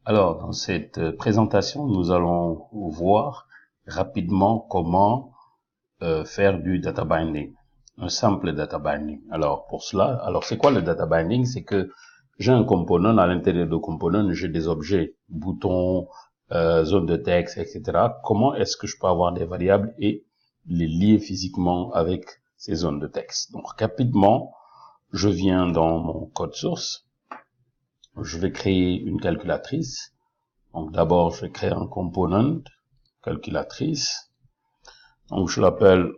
Alors, dans cette présentation, nous allons voir rapidement comment faire du data binding, un simple data binding. Alors, pour cela, c'est quoi le data binding? C'est que j'ai un component, à l'intérieur du component, j'ai des objets, boutons, zone de texte, etc. Comment est-ce que je peux avoir des variables et les lier physiquement avec ces zones de texte? Donc, rapidement, je viens dans mon code source. Je vais créer une calculatrice. Donc d'abord, je vais créer un component calculatrice. Donc je l'appelle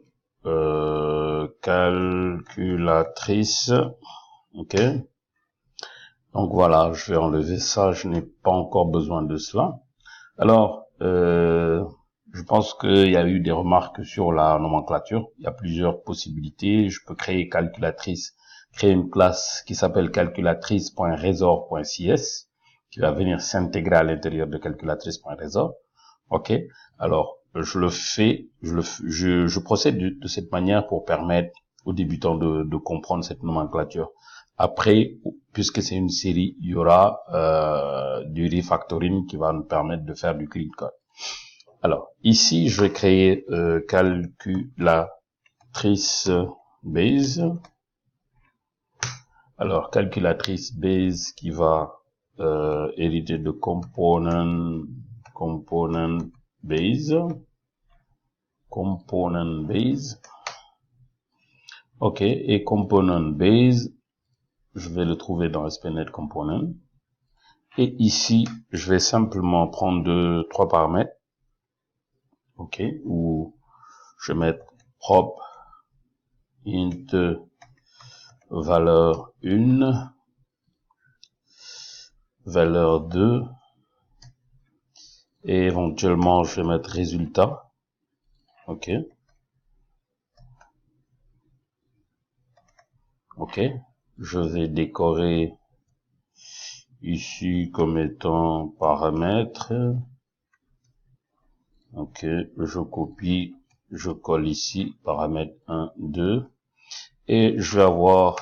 calculatrice. Ok. Donc voilà, je vais enlever ça. Je n'ai pas encore besoin de cela. Alors, je pense qu'il y a eu des remarques sur la nomenclature. Il y a plusieurs possibilités. Je peux créer calculatrice, créer une classe qui s'appelle calculatrice.resort.cs qui va venir s'intégrer à l'intérieur de calculatrice.resort. Ok. Alors, je procède de cette manière pour permettre aux débutants de comprendre cette nomenclature. Après, puisque c'est une série, il y aura du refactoring qui va nous permettre de faire du clean code. Alors, ici, je vais créer calculatrice base. Alors, calculatrice base qui va hériter de component base. Ok, et component base, je vais le trouver dans SPNet component. Et ici, je vais simplement prendre trois paramètres. Ok, où je vais mettre prop int valeur 1, valeur 2, et éventuellement, je vais mettre résultat. Ok. Ok. Je vais décorer ici comme étant paramètre. Ok, je copie, je colle ici, paramètre 1, 2. Et je vais avoir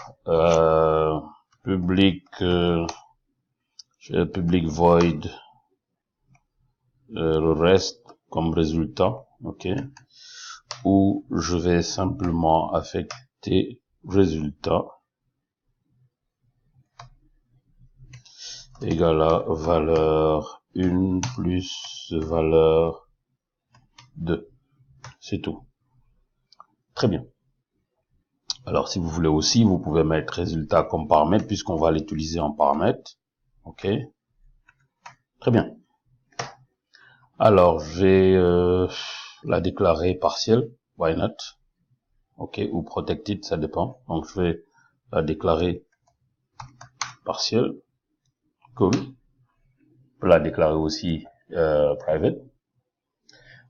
public void le reste comme résultat. Ok, où je vais simplement affecter résultat égale à valeur 1 plus valeur 2. C'est tout. Très bien. Alors, si vous voulez aussi, vous pouvez mettre résultat comme paramètre, puisqu'on va l'utiliser en paramètre. Ok. Très bien. Alors, je vais la déclarer partielle. Why not? Ok. Ou protected, ça dépend. Donc, je vais la déclarer partielle. Cool. Je peux la déclarer aussi private.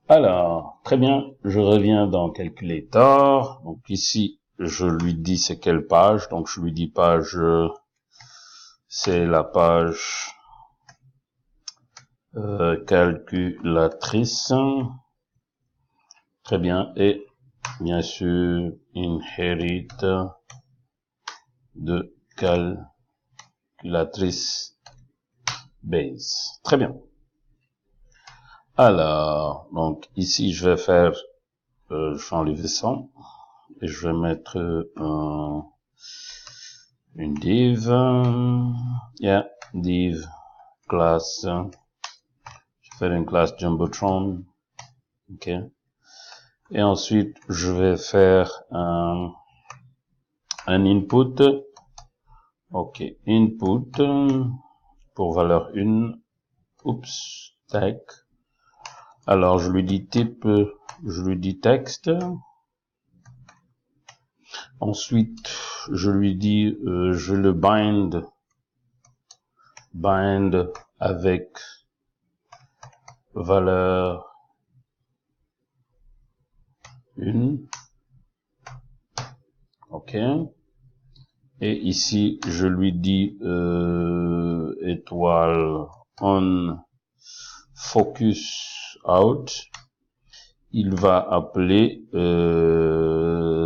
Alors, très bien. Je reviens dans Calculator. Donc, ici, je lui dis c'est quelle page. Donc, je lui dis page, c'est la page calculatrice. Très bien. Et bien sûr, inherit de calculatrice base. Très bien. Alors, donc ici, je vais faire, je vais enlever ça et je vais mettre une div, div class. Je vais faire une classe Jumbotron. Ok. Et ensuite, je vais faire un input. Ok, input pour valeur 1. Oups, tag. Alors, je lui dis type, je lui dis texte. Ensuite, je lui dis, je le bind avec valeur 1. Ok. Et ici, je lui dis étoile on focus out. Il va appeler,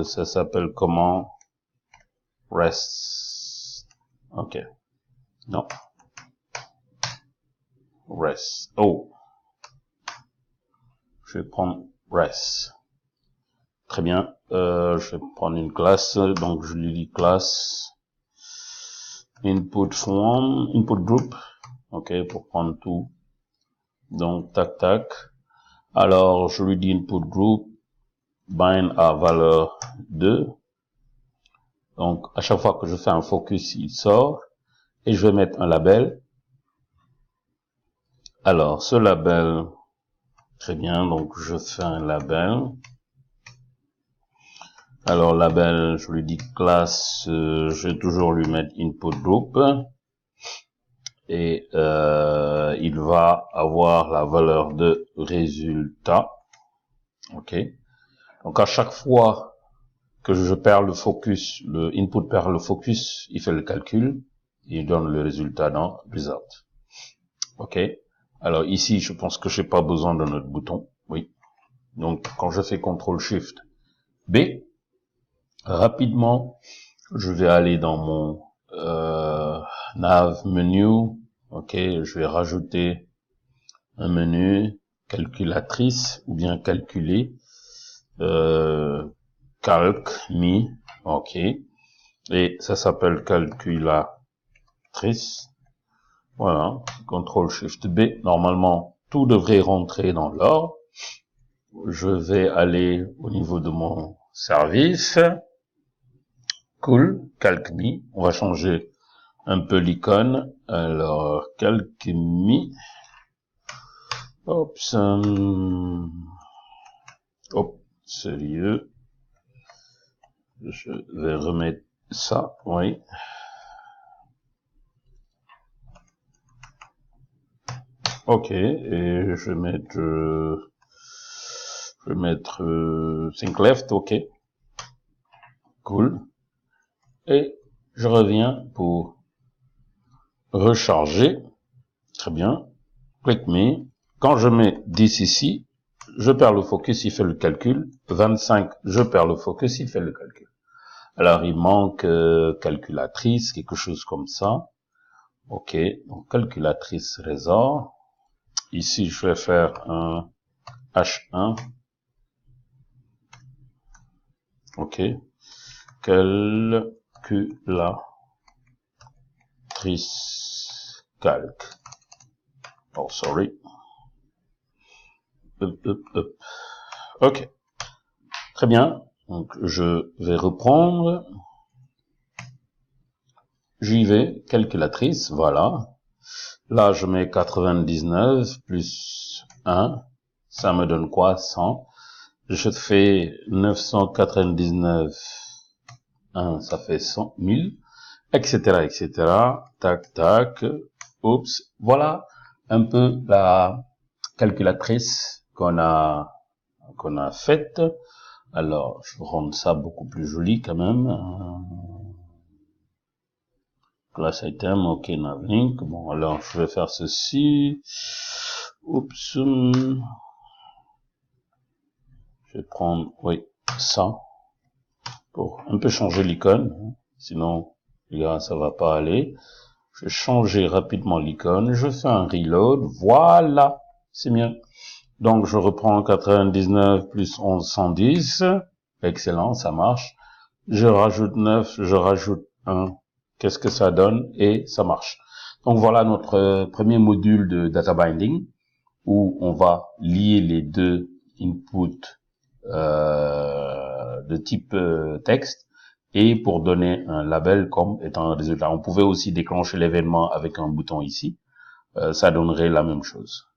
ça s'appelle comment? Rest. Ok. Non. res. Oh, je vais prendre res. Très bien. Je vais prendre une classe. Donc je lui dis classe input form, input group. Ok, pour prendre tout. Donc tac tac. Alors je lui dis input group bind à valeur 2. Donc à chaque fois que je fais un focus, il sort. Et je vais mettre un label. Alors ce label, très bien, donc je fais un label. Alors label, je lui dis classe, je vais toujours lui mettre input group. Et il va avoir la valeur de résultat. Ok. Donc à chaque fois que je perds le focus, le input perd le focus, il fait le calcul, il donne le résultat dans result. Ok. Alors ici, je pense que j'ai pas besoin de notre bouton. Oui. Donc quand je fais CTRL SHIFT B, rapidement, je vais aller dans mon nav menu. Ok. Je vais rajouter un menu calculatrice ou bien calculer. Calc me, ok, et ça s'appelle calculatrice. Voilà, CTRL SHIFT B. Normalement, tout devrait rentrer dans l'ordre. Je vais aller au niveau de mon service. Cool, calc me. On va changer un peu l'icône. Alors, calc me. Hop, hop, sérieux. Je vais remettre ça, oui. Ok, et je vais mettre sync left, ok. Cool. Et je reviens pour recharger. Très bien. Click me. Quand je mets 10 ici, je perds le focus, il fait le calcul. 25, je perds le focus, il fait le calcul. Alors, il manque calculatrice, quelque chose comme ça. Ok, donc calculatrice résort. Ici, je vais faire un H1. Ok. Calculatrice calc. Oh, sorry. Ok. Très bien. Donc, je vais reprendre. J'y vais. Calculatrice. Voilà. Là, je mets 99 plus 1. Ça me donne quoi? 100. Je fais 999. 1, ça fait 100 000. Etc., etc. Tac, tac. Oups. Voilà un peu la calculatrice qu'on a faite. Alors, je vais rendre ça beaucoup plus joli quand même. Class item, ok, navlink. Bon, alors, je vais faire ceci. Oups. Je vais prendre, oui, ça. Pour un peu changer l'icône. Sinon, les gars, ça va pas aller. Je vais changer rapidement l'icône. Je fais un reload. Voilà. C'est bien. Donc, je reprends 99 plus 11, 110. Excellent, ça marche. Je rajoute 9, je rajoute 1. Qu'est-ce que ça donne? Et ça marche. Donc, voilà notre premier module de data binding où on va lier les deux inputs de type texte et pour donner un label comme étant un résultat. On pouvait aussi déclencher l'événement avec un bouton ici. Ça donnerait la même chose.